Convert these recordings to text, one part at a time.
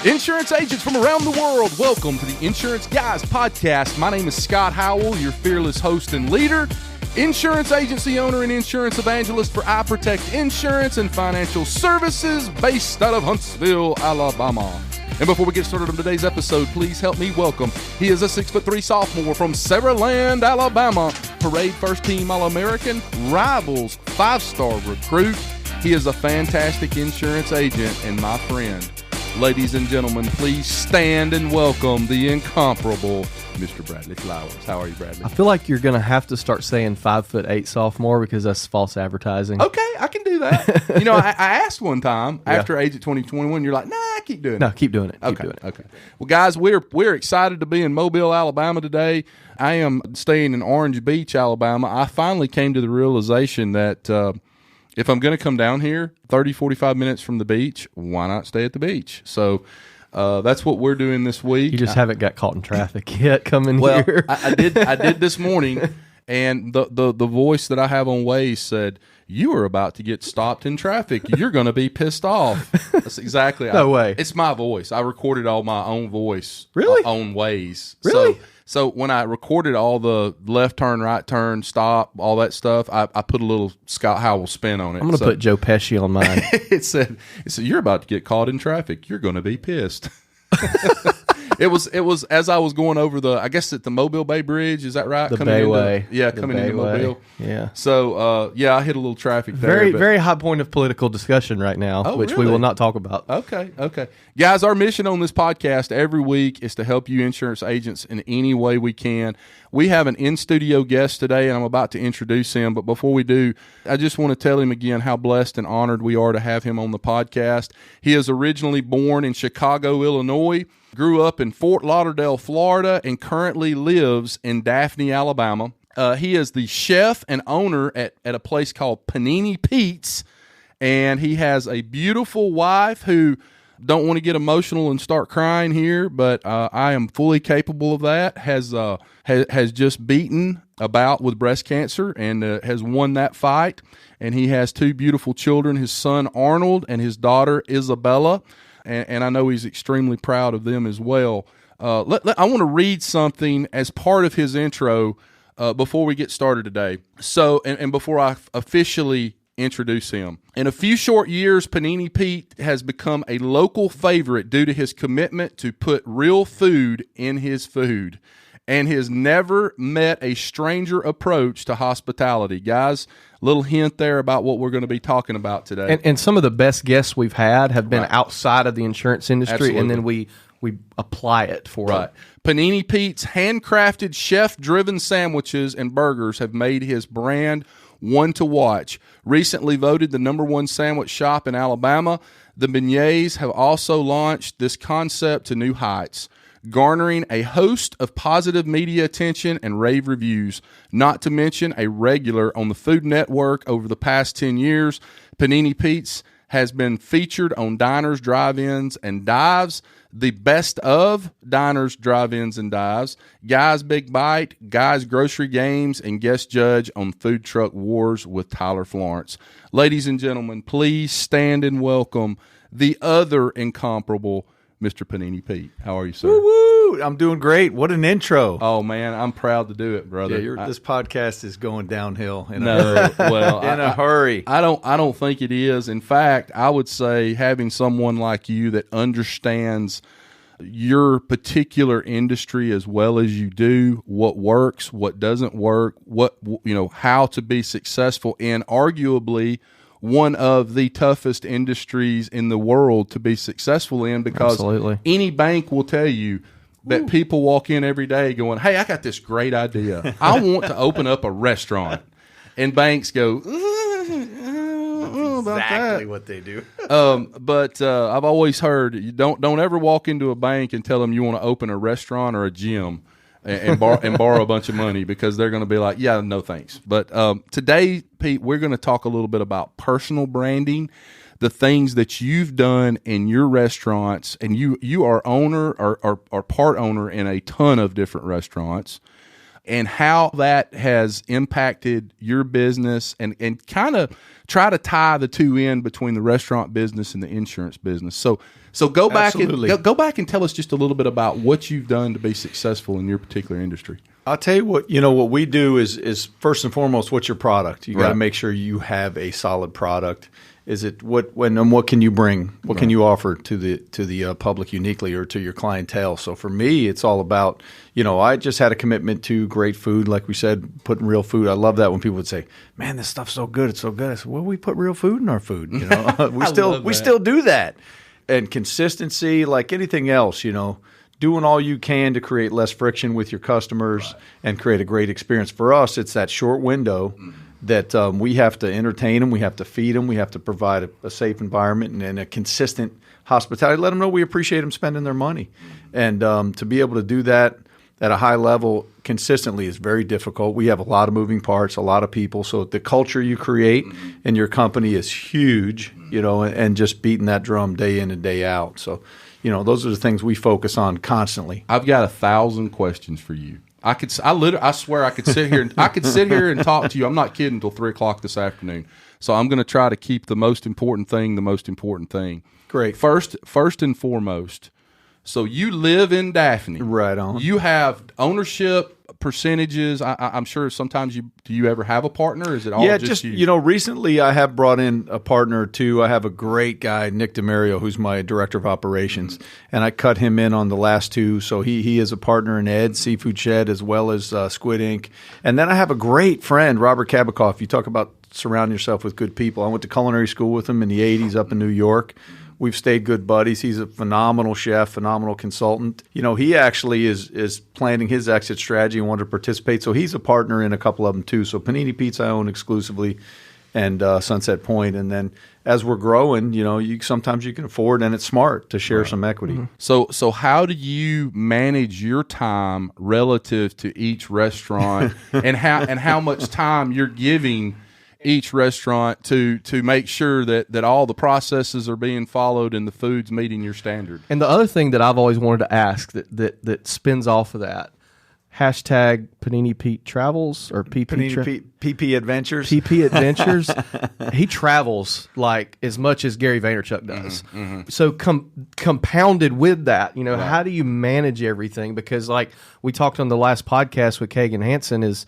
Insurance agents from around the world, welcome to the Insurance Guys podcast. My name is Scott Howell, your fearless host and leader, insurance agency owner and insurance evangelist for I Protect Insurance and Financial Services based out of Huntsville, Alabama. And before we get started on today's episode, please help me welcome. He is a 6'3" sophomore from Saraland, Alabama, Parade First Team All-American, Rivals 5-star recruit. He is a fantastic insurance agent and my friend. Ladies and gentlemen, please stand and welcome the incomparable Mr. Bradley Flowers. How are you, Bradley? I feel like you're going to have to start saying 5'8" sophomore because that's false advertising. Okay, I can do that. You know, I asked one time after age of 2021, you're like, nah, keep doing it. No, keep doing it. Okay. Well, guys, we're excited to be in Mobile, Alabama today. I am staying in Orange Beach, Alabama. I finally came to the realization that if I'm going to come down here 30, 45 minutes from the beach, why not stay at the beach? So that's what we're doing this week. You just haven't got caught in traffic yet coming well, here. I did this morning, and the voice that I have on Waze said, you are about to get stopped in traffic. You're going to be pissed off. That's exactly. No way. It's my voice. I recorded all my own voice really? On Waze. Really? So when I recorded all the left turn, right turn, stop, all that stuff, I put a little Scott Howell spin on it. I'm going to put Joe Pesci on mine. It said, you're about to get caught in traffic. You're going to be pissed. It was as I was going over I guess at the Mobile Bay Bridge, is that right? The Bayway. Coming into Mobile. Yeah. So, I hit a little traffic there. Very high point of political discussion right now, which really? we will not talk about. Okay. Guys, our mission on this podcast every week is to help you insurance agents in any way we can. We have an in-studio guest today, and I'm about to introduce him. But before we do, I just want to tell him again how blessed and honored we are to have him on the podcast. He is originally born in Chicago, Illinois, grew up in Fort Lauderdale, Florida, and currently lives in Daphne, Alabama. He is the chef and owner at a place called Panini Pete's, and he has a beautiful wife who, don't want to get emotional and start crying here, but I am fully capable of that, has just beaten a bout with breast cancer and has won that fight, and he has two beautiful children, his son Arnold and his daughter Isabella, and I know he's extremely proud of them as well. I want to read something as part of his intro before we get started today. So, and before I officially introduce him. In a few short years, Panini Pete has become a local favorite due to his commitment to put real food in his food and has never met a stranger approach to hospitality. Guys, little hint there about what we're going to be talking about today. And some of the best guests we've had have been outside of the insurance industry, Absolutely. And then we apply it for Right. Panini Pete's handcrafted, chef-driven sandwiches and burgers have made his brand one to watch. Recently voted the #1 sandwich shop in Alabama, the beignets have also launched this concept to new heights, garnering a host of positive media attention and rave reviews, not to mention a regular on the Food Network over the past 10 years. Panini Pete's has been featured on Diners, Drive-Ins, and Dives, the best of Diners, Drive-Ins, and Dives, Guy's Big Bite, Guy's Grocery Games, and guest judge on Food Truck Wars with Tyler Florence. Ladies and gentlemen, please stand and welcome the other incomparable Mr. Panini Pete. How are you, sir? Woo-woo! I'm doing great. What an intro. Oh, man, I'm proud to do it, brother. Yeah, this podcast is going downhill in a hurry. I don't think it is. In fact, I would say having someone like you that understands your particular industry as well as you do, what works, what doesn't work, how to be successful in arguably one of the toughest industries in the world to be successful in, because Absolutely. Any bank will tell you that people walk in every day going, hey, I got this great idea. I want to open up a restaurant. And banks go, exactly what they do. But I've always heard, you don't ever walk into a bank and tell them you want to open a restaurant or a gym and borrow a bunch of money, because they're going to be like, yeah, no thanks. But today, Pete, we're going to talk a little bit about personal branding, the things that you've done in your restaurants, and you are owner or part owner in a ton of different restaurants. and how that has impacted your business, and kind of try to tie the two in between the restaurant business and the insurance business. So go back and go back and tell us just a little bit about what you've done to be successful in your particular industry. I'll tell you what, what we do is first and foremost, what's your product? You got to make sure you have a solid product. Is it what can you bring? What can you offer to the public uniquely, or to your clientele? So for me, it's all about, I just had a commitment to great food, like we said, putting real food. I love that when people would say, "Man, this stuff's so good, it's so good." I said, "Well, we put real food in our food. We still do that." And consistency, like anything else, doing all you can to create less friction with your customers and create a great experience. For us, it's that short window that we have to entertain them, we have to feed them, we have to provide a safe environment and a consistent hospitality. Let them know we appreciate them spending their money. And to be able to do that at a high level consistently is very difficult. We have a lot of moving parts, a lot of people. So the culture you create in your company is huge, and just beating that drum day in and day out. So, those are the things we focus on constantly. I've got 1,000 questions for you. I swear I could sit here and talk to you. I'm not kidding, until 3:00 this afternoon. So I'm going to try to keep the most important thing. Great. First and foremost. So you live in Daphne. Right on. You have ownership percentages. I'm sure sometimes do you ever have a partner? Is it all just you? Recently I have brought in a partner or two. I have a great guy, Nick DeMario, who's my director of operations, and I cut him in on the last two. So he is a partner in Ed Seafood Shed as well as Squid Inc. And then I have a great friend, Robert Kabikoff. You talk about surrounding yourself with good people. I went to culinary school with him in the 80s up in New York. We've stayed good buddies. He's a phenomenal chef, phenomenal consultant. He actually is planning his exit strategy and wanted to participate. So he's a partner in a couple of them too. So Panini Pete's I own exclusively, and Sunset Point. And then as we're growing, sometimes you can afford, and it's smart to share some equity. Mm-hmm. So how do you manage your time relative to each restaurant, and how much time you're giving each restaurant to make sure that all the processes are being followed and the food's meeting your standard? And the other thing that I've always wanted to ask that spins off of that, hashtag Panini Pete Travels, or PP Adventures. PP Adventures. He travels like as much as Gary Vaynerchuk does. Mm-hmm. So compounded with that, how do you manage everything? Because like we talked on the last podcast with Kagan Hansen is,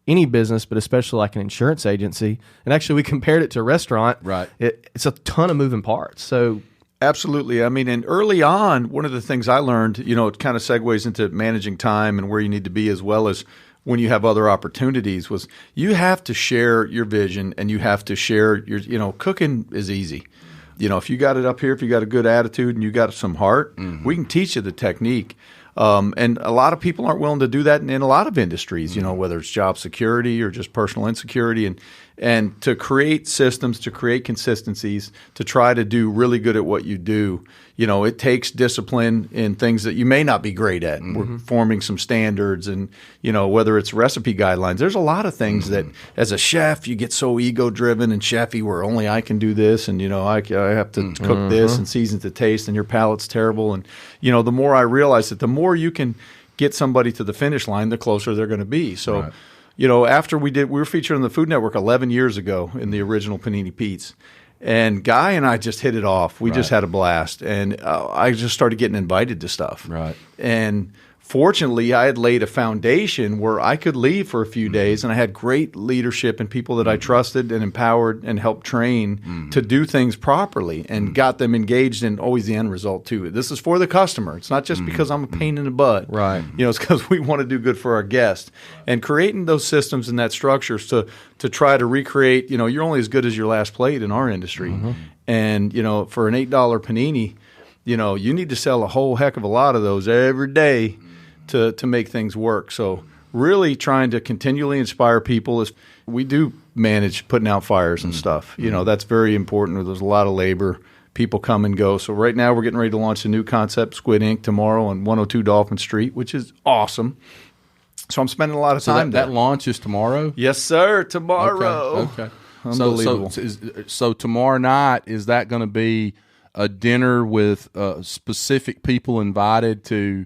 any business, but especially like an insurance agency. And actually we compared it to a restaurant. Right. It's a ton of moving parts. So absolutely. I mean, and early on, one of the things I learned, it kind of segues into managing time and where you need to be, as well as when you have other opportunities, was you have to share your vision, and you have to share your, cooking is easy. If you got it up here, if you got a good attitude and you got some heart, we can teach you the technique. And a lot of people aren't willing to do that in a lot of industries, whether it's job security or just personal insecurity, and to create systems, to create consistencies, to try to do really good at what you do. It takes discipline in things that you may not be great at. We're forming some standards, and, whether it's recipe guidelines, there's a lot of things that as a chef, you get so ego driven and chefy where only I can do this. And, I have to cook this and season to taste, and your palate's terrible. And, the more I realize that the more you can get somebody to the finish line, the closer they're going to be. So, after we were featured on the Food Network 11 years ago in the original Panini Pete's. And Guy and I just hit it off. We just had a blast. And I just started getting invited to stuff. Right. And fortunately, I had laid a foundation where I could leave for a few days, and I had great leadership and people that I trusted and empowered and helped train to do things properly, and got them engaged in always the end result too. This is for the customer. It's not just because I'm a pain in the butt. Right. It's because we want to do good for our guests. And creating those systems and that structures to try to recreate, you're only as good as your last plate in our industry. And, for an $8 panini, you need to sell a whole heck of a lot of those every day to make things work. So really trying to continually inspire people. Is we do manage putting out fires and stuff. That's very important. There's a lot of labor. People come and go. So right now we're getting ready to launch a new concept, Squid Inc., tomorrow on 102 Dolphin Street, which is awesome. So I'm spending a lot of time there. That launch is tomorrow? Yes, sir. Tomorrow. Okay. Unbelievable. So tomorrow night, is that going to be a dinner with specific people invited to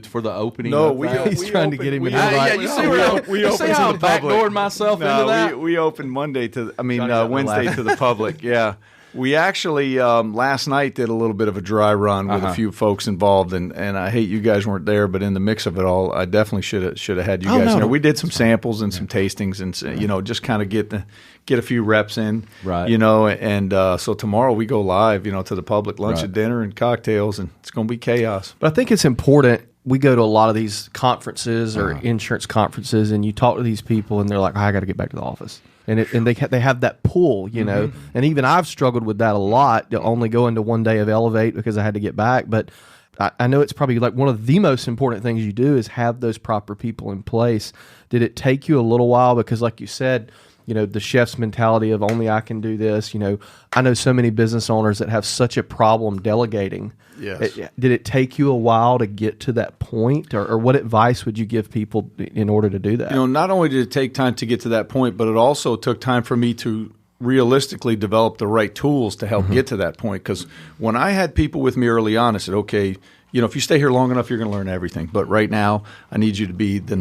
for the opening? No, of that? He's trying to get him into Yeah, the you see where you see how I'm backdoored myself into that? We opened Monday to, Johnny's Wednesday to the public. Yeah. We actually last night did a little bit of a dry run with a few folks involved, and I hate you guys weren't there, but in the mix of it all, I definitely should have had you guys there. We did some samples and some tastings, and just kind of get a few reps in, right? And so tomorrow we go live, to the public, lunch and dinner and cocktails, and it's going to be chaos. But I think it's important. We go to a lot of these conferences or insurance conferences, and you talk to these people, and they're like, I got to get back to the office. And they have that pull, know. And even I've struggled with that a lot, to only go into one day of Elevate because I had to get back. But I know it's probably like one of the most important things you do is have those proper people in place. Did it take you a little while? Because like you said, the chef's mentality of only I can do this. I know so many business owners that have such a problem delegating. Yes. Did it take you a while to get to that point, or what advice would you give people in order to do that? Not only did it take time to get to that point, but it also took time for me to realistically develop the right tools to help get to that point. Because when I had people with me early on, I said, okay, if you stay here long enough, you're going to learn everything. But right now, I need you to be the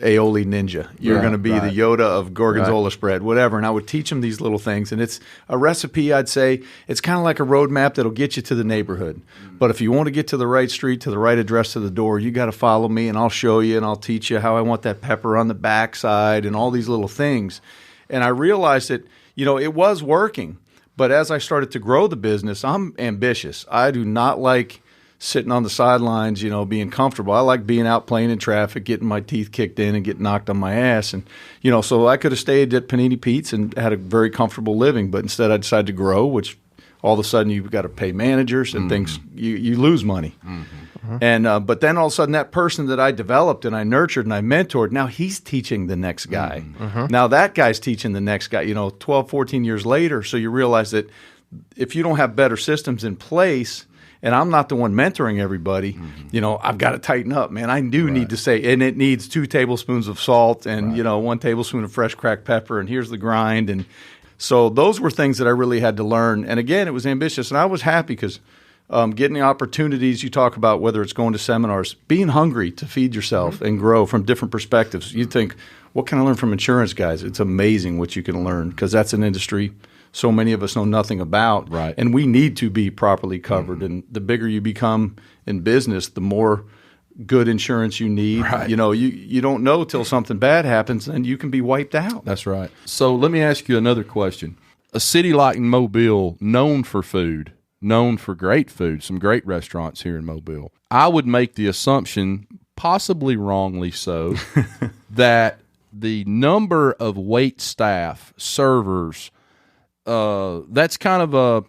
aioli ninja. You're going to be the Yoda of Gorgonzola spread, whatever. And I would teach them these little things. And it's a recipe, I'd say. It's kind of like a roadmap that'll get you to the neighborhood. But if you want to get to the right street, to the right address, to the door, you got to follow me, and I'll show you, and I'll teach you how I want that pepper on the backside and all these little things. And I realized that, it was working. But as I started to grow the business, I'm ambitious. I do not like sitting on the sidelines, being comfortable. I like being out playing in traffic, getting my teeth kicked in and getting knocked on my ass. And, so I could have stayed at Panini Pete's and had a very comfortable living. But instead I decided to grow, which all of a sudden you've got to pay managers and things. You lose money. And but then all of a sudden that person that I developed and I nurtured and I mentored, now he's teaching the next guy. Now that guy's teaching the next guy, 12, 14 years later. So you realize that if you don't have better systems in place, and I'm not the one mentoring everybody, I've got to tighten up, man. I do need to say, and it needs 2 tablespoons of salt and, 1 tablespoon of fresh cracked pepper, and here's the grind. And so those were things that I really had to learn. And again, it was ambitious, and I was happy because getting the opportunities you talk about, whether it's going to seminars, being hungry to feed yourself and grow from different perspectives. You think, what can I learn from insurance guys? It's amazing what you can learn because that's an industry so many of us know nothing about. Right. And we need to be properly covered. And the bigger you become in business, the more good insurance you need. Right. You don't know till something bad happens and you can be wiped out. That's right. So let me ask you another question. A city like Mobile, known for food, known for great food, some great restaurants here in Mobile. I would make the assumption, possibly wrongly so, that the number of wait staff, servers, that's kind of a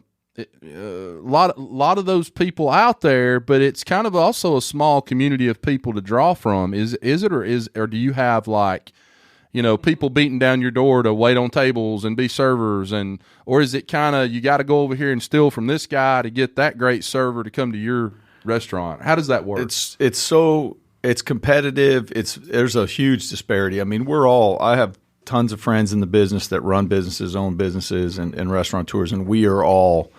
lot of those people out there, but it's kind of also a small community of people to draw from. Is it or do you have people beating down your door to wait on tables and be servers, or is it kind of you got to go over here and steal from this guy to get that great server to come to your restaurant? How does that work? It's competitive. There's a huge disparity. I mean, I have tons of friends in the business that run businesses, own businesses, and restaurateurs, and we are all,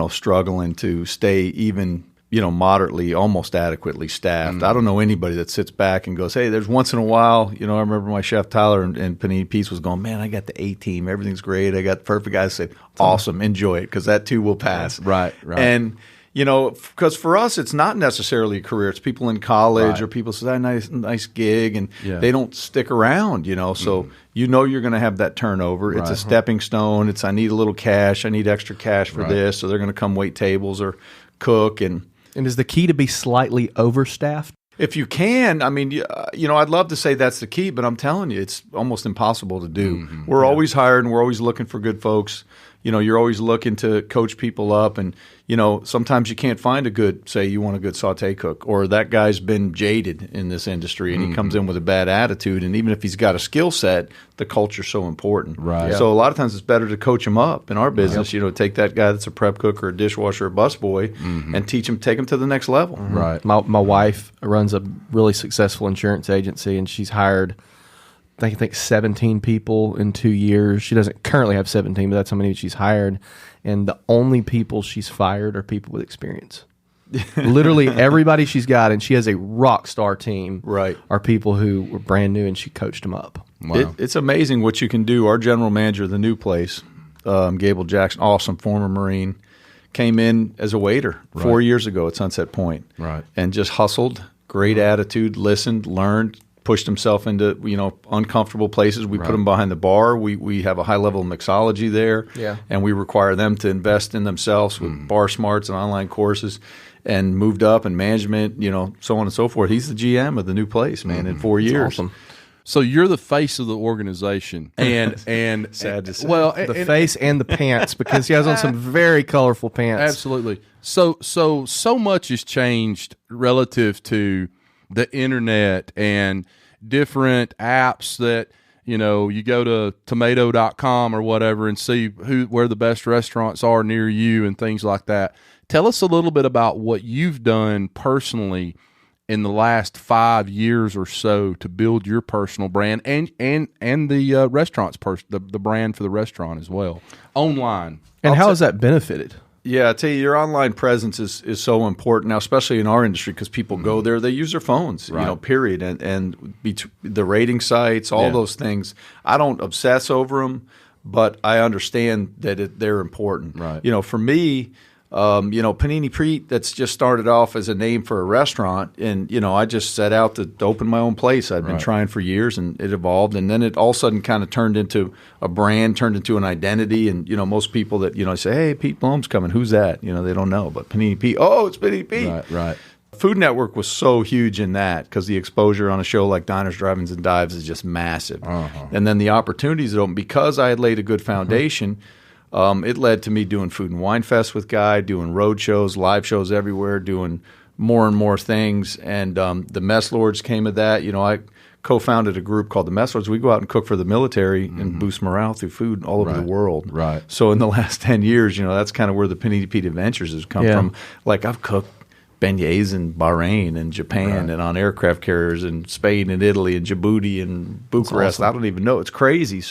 struggling to stay even, moderately, almost adequately staffed. I don't know anybody that sits back and goes, hey, there's once in a while, I remember my chef Tyler and Panini Pete was going, man, I got the A team. Everything's great. I got the perfect guys. I said, awesome. Enjoy it because that too will pass. Right. And because for us, it's not necessarily a career. It's people in college or people say, nice gig, and they don't stick around, So you're going to have that turnover. Right. It's a stepping stone. It's I need a little cash. I need extra cash for this. So they're going to come wait tables or cook. And is the key to be slightly overstaffed? If you can, I mean, I'd love to say that's the key, but I'm telling you, it's almost impossible to do. We're always hired, and we're always looking for good folks. You're always looking to coach people up, and sometimes you can't find you want a good saute cook, or that guy's been jaded in this industry and he comes in with a bad attitude, and even if he's got a skill set, the culture's so important. Right. Yeah. So a lot of times it's better to coach him up in our business. Take that guy that's a prep cook or a dishwasher or a busboy and take him to the next level. Right. My wife runs a really successful insurance agency, and she's hired I think 17 people in 2 years. She doesn't currently have 17, but that's how many she's hired. And the only people she's fired are people with experience. Literally everybody she's got, and she has a rock star team. Right. Are people who were brand new, and she coached them up. Wow. It's amazing what you can do. Our general manager of the new place, Gable Jackson, awesome former Marine, came in as a waiter 4 years ago at Sunset Point. Right. And just hustled, great attitude, listened, learned, pushed himself into uncomfortable places. We put him behind the bar. We have a high level of mixology there, and we require them to invest in themselves with bar smarts and online courses, and moved up in management, so on and so forth. He's the GM of the new place, man, in 4 years. Awesome. So you're the face of the organization, and Sad to say. Well, The face and the pants, because he has on some very colorful pants. absolutely. So much has changed relative to the internet and different apps that you go to tomato.com or whatever and see where the best restaurants are near you and things like that. Tell us a little bit about what you've done personally in the last 5 years or so to build your personal brand and the restaurant's the brand for the restaurant as well online. And how has that benefited? Yeah, I tell you, your online presence is so important now, especially in our industry, because people go there, they use their phones, period. And the rating sites, all those things, I don't obsess over them, but I understand that they're important. Right. For me, Panini Pete, that's just started off as a name for a restaurant, and I just set out to open my own place. I'd been trying for years, and it evolved, and then it all of a sudden kind of turned into a brand, turned into an identity. And most people that say, "Hey, Pete Blom's coming," who's that? They don't know, but Panini Pete. Oh, it's Panini Pete. Right. Food Network was so huge in that because the exposure on a show like Diners, Drive-Ins, and Dives is just massive, and then the opportunities that open because I had laid a good foundation. It led to me doing Food and Wine Fest with Guy, doing road shows, live shows everywhere, doing more and more things. And the Mess Lords came of that. I co-founded a group called the Mess Lords. We go out and cook for the military and boost morale through food all over the world. Right. So in the last 10 years, that's kind of where the Panini Pete Adventures has come from. Like I've cooked beignets in Bahrain and Japan and on aircraft carriers in Spain and Italy and Djibouti and Bucharest. Awesome. I don't even know. It's crazy.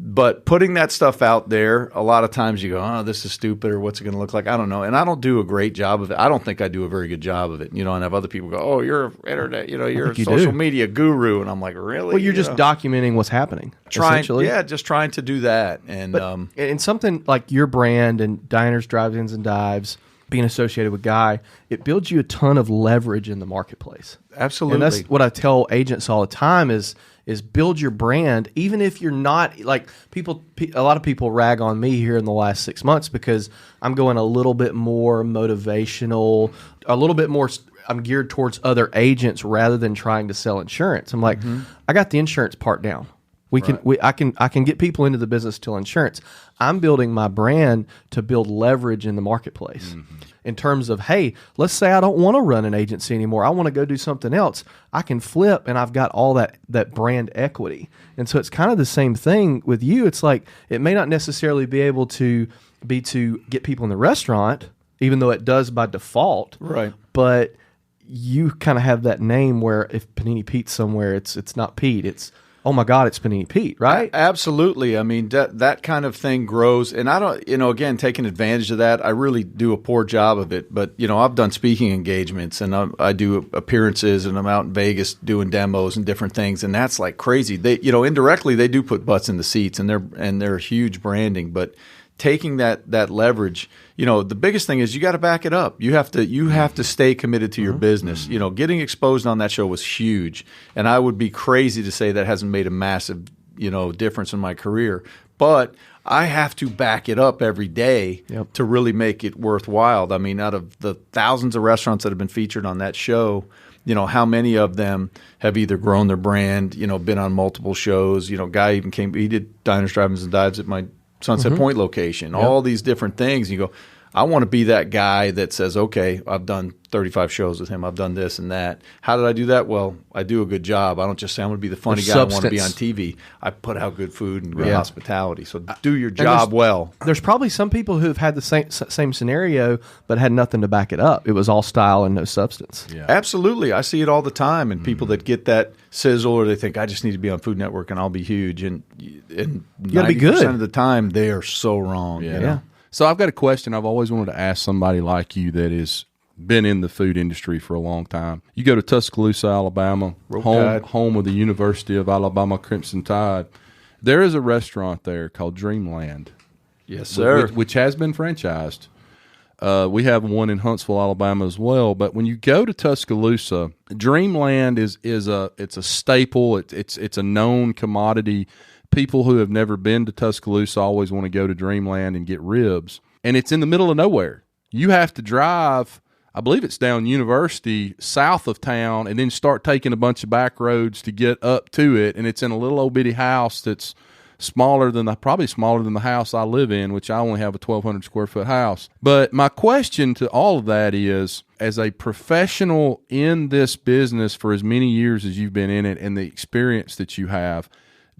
But putting that stuff out there, a lot of times you go, "Oh, this is stupid," or "What's it going to look like?" I don't know, and I don't do a great job of it. I don't think I do a very good job of it, and have other people go, "Oh, you're internet, you're a social media guru," and I'm like, "Really?" Well, you're just documenting what's happening, essentially. Just trying to do that, and and something like your brand and Diners, Drive-Ins, and Dives being associated with Guy, it builds you a ton of leverage in the marketplace. Absolutely, and that's what I tell agents all the time is build your brand, even if you're not like people. A lot of people rag on me here in the last 6 months because I'm going a little bit more motivational, a little bit more. I'm geared towards other agents rather than trying to sell insurance. I'm like, I got the insurance part down. I can get people into the business till insurance. I'm building my brand to build leverage in the marketplace. In terms of, hey, let's say I don't want to run an agency anymore. I want to go do something else. I can flip, and I've got all that brand equity. And so it's kind of the same thing with you. It's like it may not necessarily be able to get people in the restaurant, even though it does by default. Right. But you kind of have that name where if Panini Pete's somewhere, it's not Pete. It's, oh my God, it's Panini Pete, right? Absolutely. I mean, that kind of thing grows. And I don't, again, taking advantage of that, I really do a poor job of it. But, I've done speaking engagements and I do appearances and I'm out in Vegas doing demos and different things. And that's like crazy. They, indirectly, they do put butts in the seats and they're huge branding. But taking that leverage, the biggest thing is you got to back it up. You have to stay committed to your business. Getting exposed on that show was huge, and I would be crazy to say that hasn't made a massive, difference in my career. But I have to back it up every day to really make it worthwhile. I mean, out of the thousands of restaurants that have been featured on that show, how many of them have either grown their brand, been on multiple shows. Guy even he did Diners, Drive-Ins, and Dives at my Sunset Point location, all these different things. You go, I want to be that guy that says, okay, I've done 35 shows with him. I've done this and that. How did I do that? Well, I do a good job. I don't just say I'm going to be the funny guy. I want to be on TV. I put out good food and good hospitality. So do your job well. There's probably some people who have had the same scenario but had nothing to back it up. It was all style and no substance. Yeah. Absolutely. I see it all the time. And people that get that sizzle or they think, I just need to be on Food Network and I'll be huge. And you gotta be good. 90% of the time, they are so wrong. Yeah. So I've got a question I've always wanted to ask somebody like you that is been in the food industry for a long time. You go to Tuscaloosa, Alabama, home of the University of Alabama Crimson Tide. There is a restaurant there called Dreamland. Yes, sir. Which has been franchised. We have one in Huntsville, Alabama as well. But when you go to Tuscaloosa, Dreamland it's a staple. It's a known commodity. People who have never been to Tuscaloosa always want to go to Dreamland and get ribs. And it's in the middle of nowhere. You have to drive, I believe it's down University, south of town, and then start taking a bunch of back roads to get up to it. And it's in a little old bitty house that's probably smaller than the house I live in, which I only have a 1,200 square foot house. But my question to all of that is, as a professional in this business for as many years as you've been in it and the experience that you have,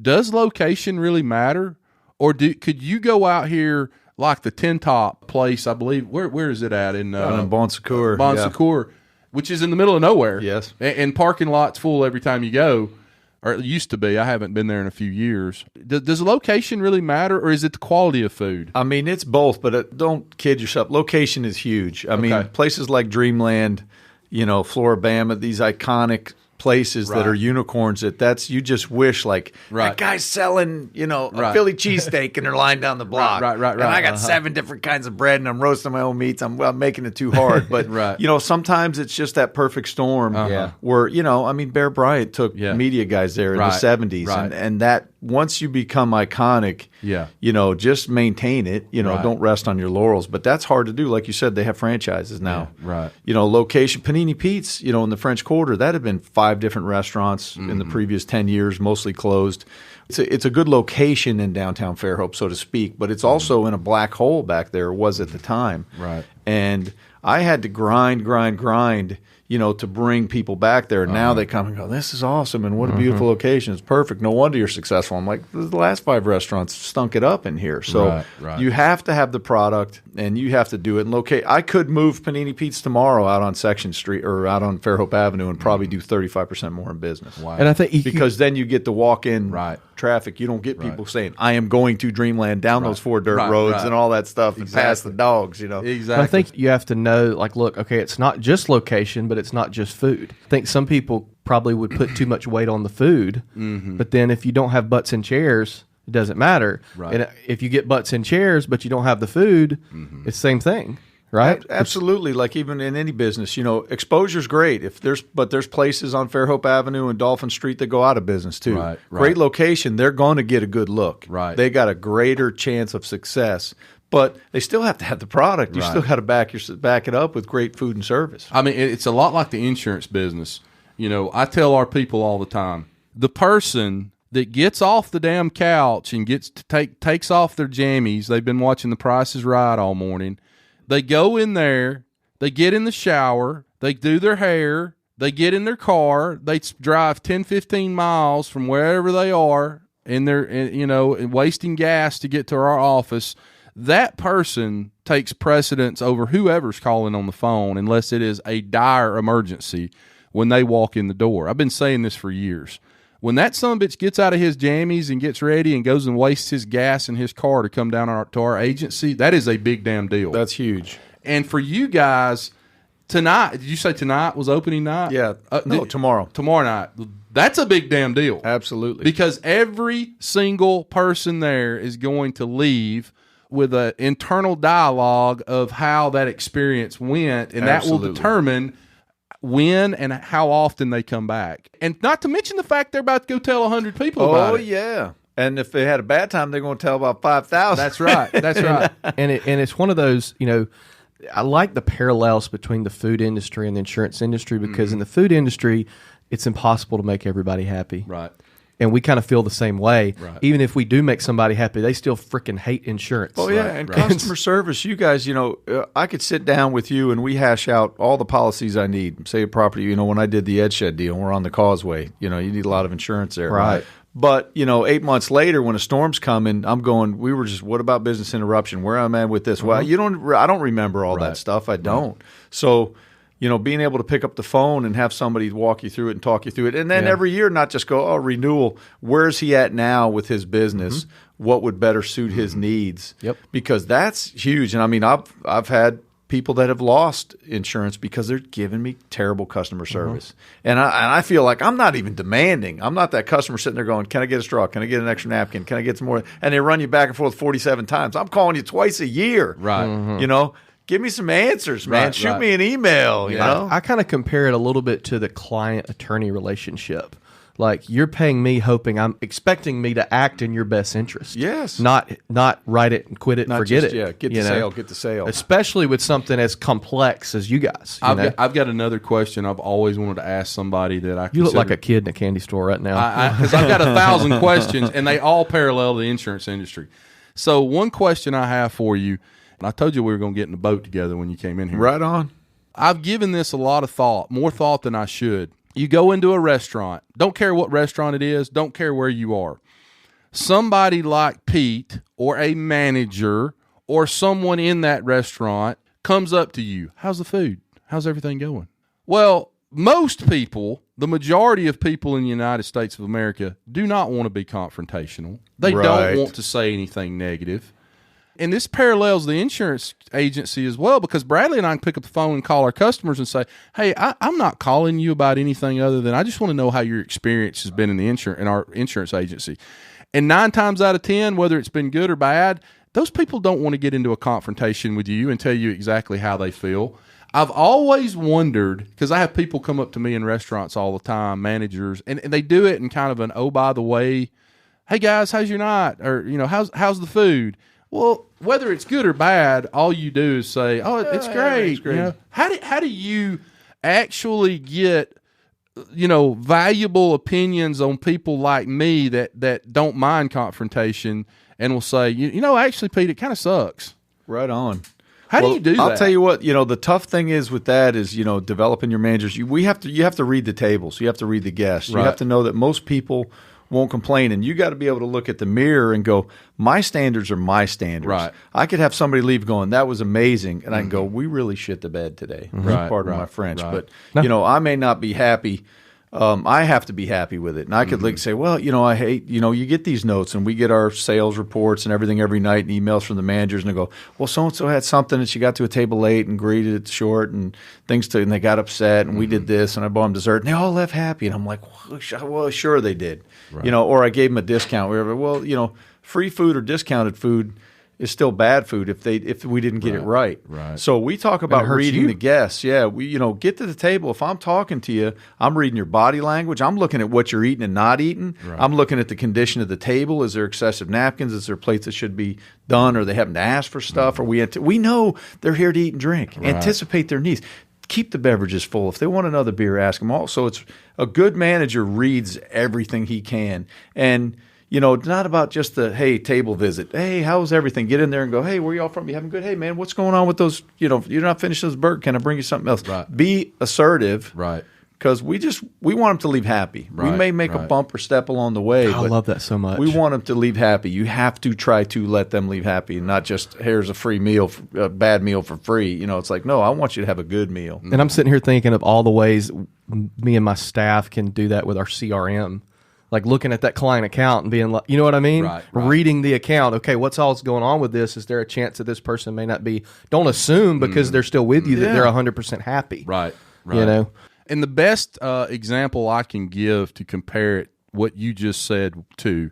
does location really matter? Or could you go out here like the Tin Top place, I believe, where is it at? In Bon Secours. Bon Secours, which is in the middle of nowhere. Yes. And parking lot's full every time you go. Or it used to be. I haven't been there in a few years. Does location really matter, or is it the quality of food? I mean, it's both, but don't kid yourself. Location is huge. I mean, places like Dreamland, Floribama, these iconic places that are unicorns, you just wish that guy's selling, a Philly cheesesteak and they're lying down the block. Right. And I got 7 different kinds of bread and I'm roasting my own meats. I'm making it too hard. But, sometimes it's just that perfect storm where, Bear Bryant took media guys there in the 70s. And that once you become iconic, just maintain it. Don't rest on your laurels. But that's hard to do. Like you said, they have franchises now. Right. Location, Panini Pete's, in the French Quarter, that had been 5 different restaurants in the previous 10 years, mostly closed. It's a good location in downtown Fairhope, so to speak, but it's also in a black hole back there, was at the time. Right. And I had to grind, to bring people back there. And now they come and go, this is awesome, and what a beautiful location. It's perfect. No wonder you're successful. I'm like, the last 5 restaurants stunk it up in here. So you have to have the product, and you have to do it. And I could move Panini Pete's tomorrow out on Section Street or out on Fairhope Avenue and probably do 35% more in business. Wow. And I think because then you get the walk-in traffic. You don't get people saying, I am going to Dreamland down those 4 dirt roads and all that stuff and past the dogs, Exactly. But I think you have to know, look, okay, it's not just location, but it's not just food. I think some people probably would put too much weight on the food, but then if you don't have butts and chairs, it doesn't matter. Right. And if you get butts and chairs, but you don't have the food, it's the same thing. Right? Absolutely. Like even in any business, exposure's great. But there's places on Fairhope Avenue and Dolphin Street that go out of business too. Right. Great location, they're going to get a good look. Right. They got a greater chance of success. But they still have to have the product. You still got to back it up with great food and service. I mean, it's a lot like the insurance business. I tell our people all the time, the person that gets off the damn couch and takes off their jammies, they've been watching The Price is Right all morning. They go in there, they get in the shower, they do their hair, they get in their car, they drive 10, 15 miles from wherever they are, and they're, wasting gas to get to our office. That person takes precedence over whoever's calling on the phone unless it is a dire emergency when they walk in the door. I've been saying this for years. When that sumbitch gets out of his jammies and gets ready and goes and wastes his gas in his car to come down to our agency, that is a big damn deal. That's huge. And for you guys, tonight, did you say tonight was opening night? Yeah. No, tomorrow. Tomorrow night. That's a big damn deal. Absolutely. Because every single person there is going to leave with an internal dialogue of how that experience went, and that will determine when and how often they come back. And not to mention the fact they're about to go tell 100 people about it. Oh, yeah. And if they had a bad time, they're going to tell about 5,000. That's right. That's right. And it's one of those, I like the parallels between the food industry and the insurance industry because in the food industry, it's impossible to make everybody happy. Right. And we kind of feel the same way. Right. Even if we do make somebody happy, they still freaking hate insurance. Oh, yeah. And customer service, you guys, I could sit down with you and we hash out all the policies I need. Say a property, when I did the Edshed deal, we're on the Causeway. You need a lot of insurance there. Right. But, 8 months later, when a storm's coming, I'm going, what about business interruption? Where am I with this? Well, I don't remember all that stuff. I don't. So, being able to pick up the phone and have somebody walk you through it and talk you through it. And then every year, not just go, renewal. Where's he at now with his business? What would better suit his needs? Yep. Because that's huge. And I mean, I've had people that have lost insurance because they're giving me terrible customer service. And I feel like I'm not even demanding. I'm not that customer sitting there going, can I get a straw? Can I get an extra napkin? Can I get some more? And they run you back and forth 47 times. I'm calling you twice a year. Right. You know, give me some answers, man. Shoot me an email, you know? I kind of compare it a little bit to the client-attorney relationship. Like, you're paying me I'm expecting me to act in your best interest. Yes. Not write it and quit it and forget it. Yeah, get the sale. Especially with something as complex as you guys. I've got another question I've always wanted to ask somebody that I consider. You look like a kid in a candy store right now. Because I've got 1,000 questions, and they all parallel the insurance industry. So one question I have for you, and I told you we were going to get in the boat together when you came in here. Right on. I've given this a lot of thought, more thought than I should. You go into a restaurant, don't care what restaurant it is, don't care where you are. Somebody like Pete or a manager or someone in that restaurant comes up to you. How's the food? How's everything going? Well, most people, the majority of people in the United States of America, do not want to be confrontational. They don't want to say anything negative. And this parallels the insurance agency as well, because Bradley and I can pick up the phone and call our customers and say, hey, I'm not calling you about anything other than I just want to know how your experience has been in our insurance agency. And 9 times out of 10, whether it's been good or bad, those people don't want to get into a confrontation with you and tell you exactly how they feel. I've always wondered, because I have people come up to me in restaurants all the time, managers, and they do it in kind of an, oh, by the way, hey, guys, how's your night? Or, you know, how's the food? Well, whether it's good or bad, all you do is say, "Oh, it's great." It's great. You know, how do you actually get, you know, valuable opinions on people like me that don't mind confrontation and will say, you know, actually, Pete, it kind of sucks. Right on. How do you do that? I'll tell you what, you know, the tough thing is with that is, you know, developing your managers. You have to read the tables. You have to read the guests. You have to know that most people won't complain, and you got to be able to look at the mirror and go, my standards are my standards. Right. I could have somebody leave going, that was amazing, and I can go, we really shit the bed today. Pardon my French, but you know, I may not be happy. I have to be happy with it, and I could like say, well, you know, I hate, you know, you get these notes, and we get our sales reports and everything every night, and emails from the managers, and they go, well, so and so had something, and she got to a table late and greeted it short, and and they got upset, and we did this, and I bought them dessert, and they all left happy, and I'm like, well, sure they did, you know, or I gave them a discount, whatever. Well, you know, free food or discounted food is still bad food if we didn't get it right. So we talk about reading the guests. Yeah, we, you know, get to the table. If I'm talking to you, I'm reading your body language. I'm looking at what you're eating and not eating. I'm looking at the condition of the table. Is there excessive napkins? Is there plates that should be done? Or they haven't asked for stuff? Or we know they're here to eat and drink. Anticipate their needs. Keep the beverages full. If they want another beer, ask them. Also, it's a good manager reads everything he can. And you know, not about just the, hey, table visit. Hey, how's everything? Get in there and go, hey, where y'all from? You having good? Hey, man, what's going on with those? You know, you're not finished those burgers. Can I bring you something else? Be assertive. Because we want them to leave happy. We may make a bump or step along the way. I love that so much. We want them to leave happy. You have to try to let them leave happy and not just, here's a free meal, a bad meal for free. You know, it's like, no, I want you to have a good meal. And I'm sitting here thinking of all the ways me and my staff can do that with our CRM. Like looking at that client account and being like, you know what I mean? Reading the account. Okay, what's all going on with this? Is there a chance that this person may not be? Don't assume because they're still with you that they're 100% happy. Right. You know? And the best example I can give to compare it, what you just said to,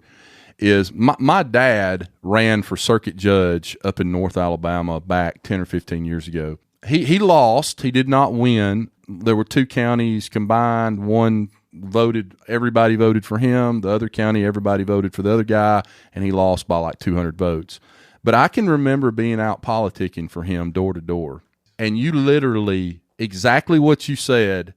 is my dad ran for circuit judge up in North Alabama back 10 or 15 years ago. He lost. He did not win. There were 2 counties combined. One everybody voted for him. The other county, everybody voted for the other guy, and he lost by like 200 votes. But I can remember being out politicking for him door to door, and you literally, exactly what you said,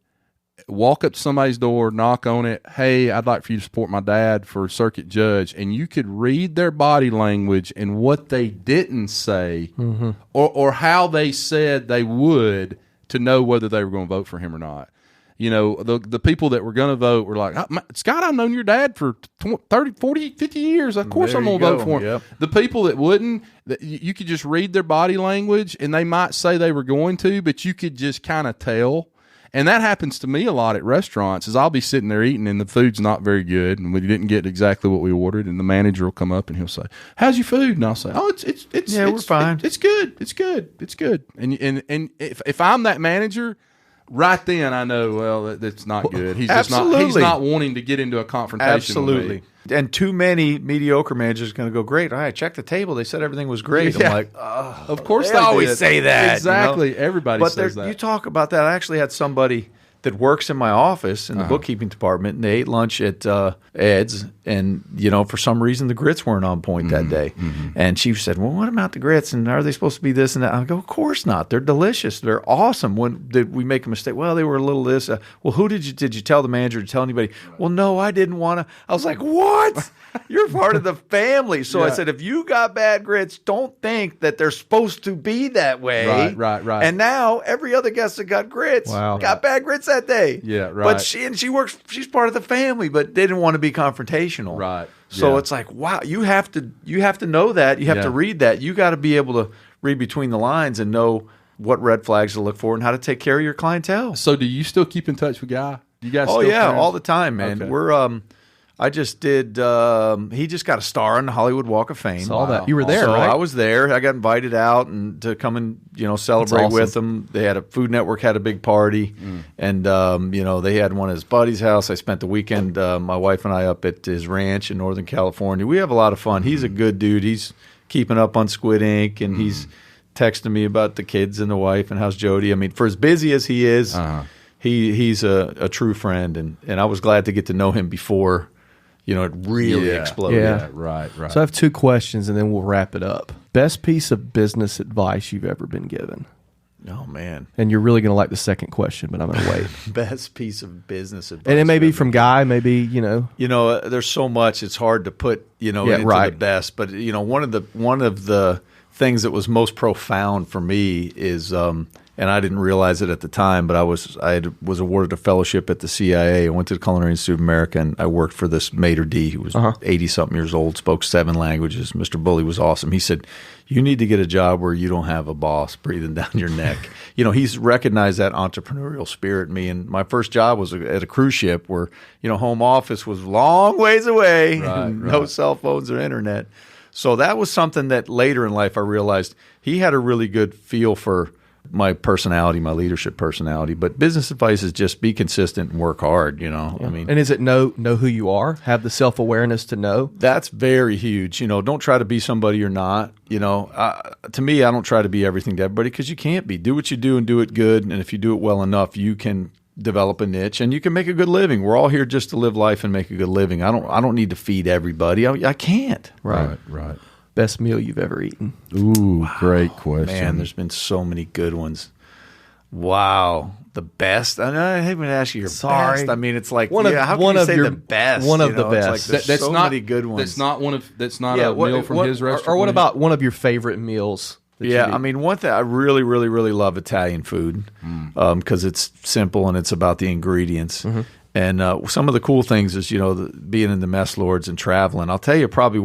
walk up to somebody's door, knock on it, hey, I'd like for you to support my dad for circuit judge, and you could read their body language and what they didn't say or how they said they would to know whether they were going to vote for him or not. You know, the people that were going to vote were like, Scott, I've known your dad for 30, 40, 50 years. Of course I'm going to vote for him. Yep. The people that wouldn't, you could just read their body language, and they might say they were going to, but you could just kind of tell. And that happens to me a lot at restaurants. Is I'll be sitting there eating and the food's not very good, and we didn't get exactly what we ordered, and the manager will come up and he'll say, "How's your food?" And I'll say, "Oh, we're fine. It's good. It's good." And if I'm that manager, right then I know, well, that's not good. He's just not. He's not wanting to get into a confrontation. Absolutely. With me. And too many mediocre managers are going to go, great. All right, check the table. They said everything was great. Yeah. I'm like, of course they always did. say that. Exactly. You know? Everybody says that. You talk about that. I actually had somebody that works in my office in the bookkeeping department, and they ate lunch at Ed's, and for some reason the grits weren't on point that day. And she said, "Well, what about the grits? And are they supposed to be this and that?" I go, "Of course not. They're delicious. They're awesome. When did we make a mistake? Well, they were a little this. Well, who did you tell the manager to tell anybody? Well, no, I didn't want to." I was like, "What? You're part of the family." So I said, if you got bad grits, don't think that they're supposed to be that way. Right. And now every other guest that got grits got bad grits that day. Yeah, right. But she's part of the family, but they didn't want to be confrontational. Right. So it's like, wow, you have to know that. You have to read that. You got to be able to read between the lines and know what red flags to look for and how to take care of your clientele. So do you still keep in touch with Guy? Do you guys Oh, still yeah, friends? all the time, man. Okay. We're I just did he just got a star on the Hollywood Walk of Fame. Saw that. You were there, so right? I was there. I got invited out and to come and celebrate awesome. with them. They had a Food Network had a big party, and they had one at his buddy's house. I spent the weekend, my wife and I, up at his ranch in Northern California. We have a lot of fun. He's a good dude. He's keeping up on Squid Ink, and he's texting me about the kids and the wife and how's Jody. I mean, for as busy as he is, he's a true friend, and I was glad to get to know him before it really exploded. Yeah. Right. So I have 2 questions, and then we'll wrap it up. Best piece of business advice you've ever been given? Oh, man. And you're really going to like the second question, but I'm going to wait. Best piece of business advice. And it may be from Guy, maybe, there's so much, it's hard to put, into the best. But, one of the things that was most profound for me is, and I didn't realize it at the time, but I was awarded a fellowship at the CIA. I went to the Culinary Institute of America, and I worked for this maitre d' who was 80-something years old, spoke 7 languages. Mr. Bully was awesome. He said, "You need to get a job where you don't have a boss breathing down your neck." He's recognized that entrepreneurial spirit in me. And my first job was at a cruise ship where, home office was long ways away, no cell phones or internet. So that was something that later in life I realized he had a really good feel for my personality, my leadership personality. But business advice is just be consistent and work hard, I mean. And is it know who you are? Have the self-awareness to know? That's very huge. Don't try to be somebody you're not. To me, I don't try to be everything to everybody because you can't be. Do what you do and do it good. And if you do it well enough, you can develop a niche and you can make a good living. We're all here just to live life and make a good living. I don't need to feed everybody. I can't. Right. Best meal you've ever eaten? Ooh, great question. Man, there's been so many good ones. Wow. The best? I hate when I ask you your best. I mean, it's like, how can you say the best? One of the best. It's like, there's so many good ones. That's not a meal from his restaurant. Or what about one of your favorite meals? I mean, one thing I really, really, really love Italian food because it's simple and it's about the ingredients. And some of the cool things is, being in the mess lords and traveling. I'll tell you, probably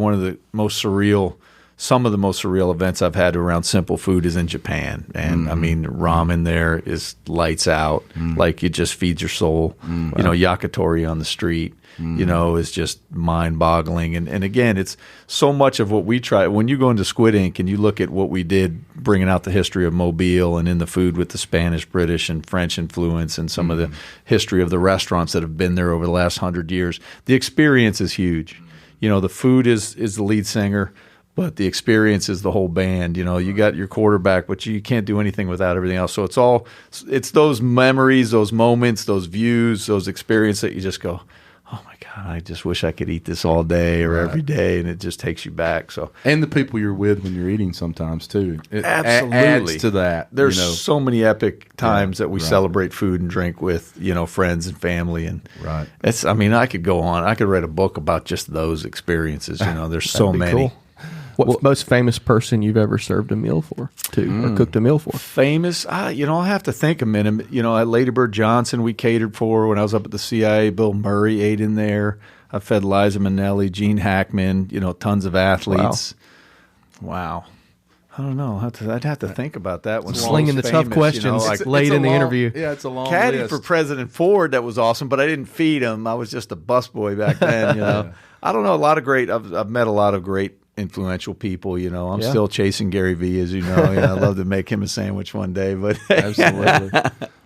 some of the most surreal events I've had around simple food is in Japan. And I mean, ramen there is lights out. Like it just feeds your soul. Yakitori on the street, is just mind boggling. And again, it's so much of what we try. When you go into Squid Ink and you look at what we did, bringing out the history of Mobile and in the food with the Spanish, British, and French influence and some of the history of the restaurants that have been there over the last 100 years, the experience is huge. The food is the lead singer, but the experience is the whole band. You got your quarterback, but you can't do anything without everything else. So it's those memories, those moments, those views, those experiences that you just go, oh my God, I just wish I could eat this all day or every day, and it just takes you back. So, and the people you're with when you're eating sometimes too. It absolutely adds to that. There's so many epic times that we celebrate food and drink with friends and family, and it's. I mean, I could go on. I could write a book about just those experiences. There's so many. Cool. What's the most famous person you've ever served a meal for, or cooked a meal for? Famous? I'll have to think a minute. At Lady Bird Johnson, we catered for when I was up at the CIA. Bill Murray ate in there. I fed Liza Minnelli, Gene Hackman, tons of athletes. Wow. I don't know. I'd have to think about that one. Slinging the tough questions late in the interview. Yeah, it's a long caddy list. for President Ford. That was awesome, but I didn't feed him. I was just a busboy back then. I don't know. I've met a lot of great influential people. I'm still chasing Gary Vee, as you know. I'd love to make him a sandwich one day. But Absolutely.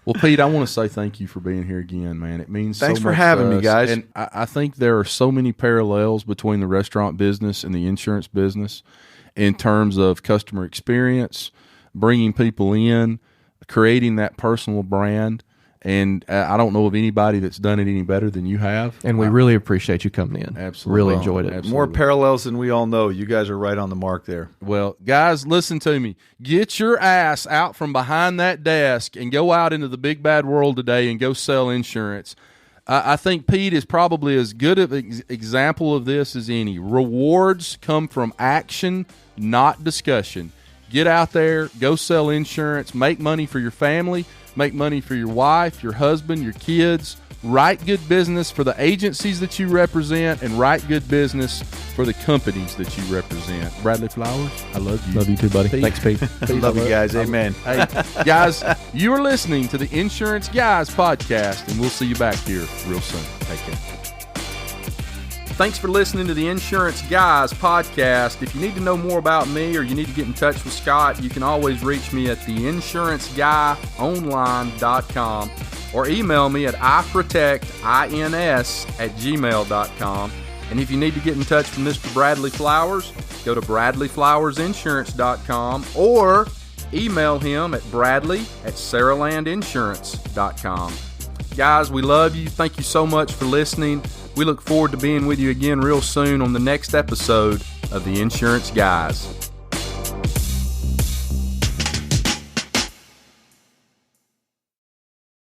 Well, Pete, I want to say thank you for being here again, man. It means thanks so for much having to me, us. guys. And I think there are so many parallels between the restaurant business and the insurance business in terms of customer experience, bringing people in, creating that personal brand. And I don't know of anybody that's done it any better than you have. And we really appreciate you coming in. Absolutely. Really enjoyed it. Absolutely. More parallels than we all know. You guys are right on the mark there. Well, guys, listen to me. Get your ass out from behind that desk and go out into the big bad world today and go sell insurance. I think Pete is probably as good of an example of this as any. Rewards come from action, not discussion. Get out there, go sell insurance, make money for your family, make money for your wife, your husband, your kids. Write good business for the agencies that you represent, and write good business for the companies that you represent. Bradley Flowers, I love you. Love you too, buddy. Pete. Thanks, Pete. Love you guys. Amen. Hey, guys, you are listening to the Insurance Guys podcast, and we'll see you back here real soon. Take care. Thanks for listening to the Insurance Guys podcast. If you need to know more about me or you need to get in touch with Scott, you can always reach me at theinsuranceguyonline.com or email me at iprotectins@gmail.com. And if you need to get in touch with Mr. Bradley Flowers, go to bradleyflowersinsurance.com or email him at bradley@saralandinsurance.com. Guys, we love you. Thank you so much for listening. We look forward to being with you again real soon on the next episode of The Insurance Guys.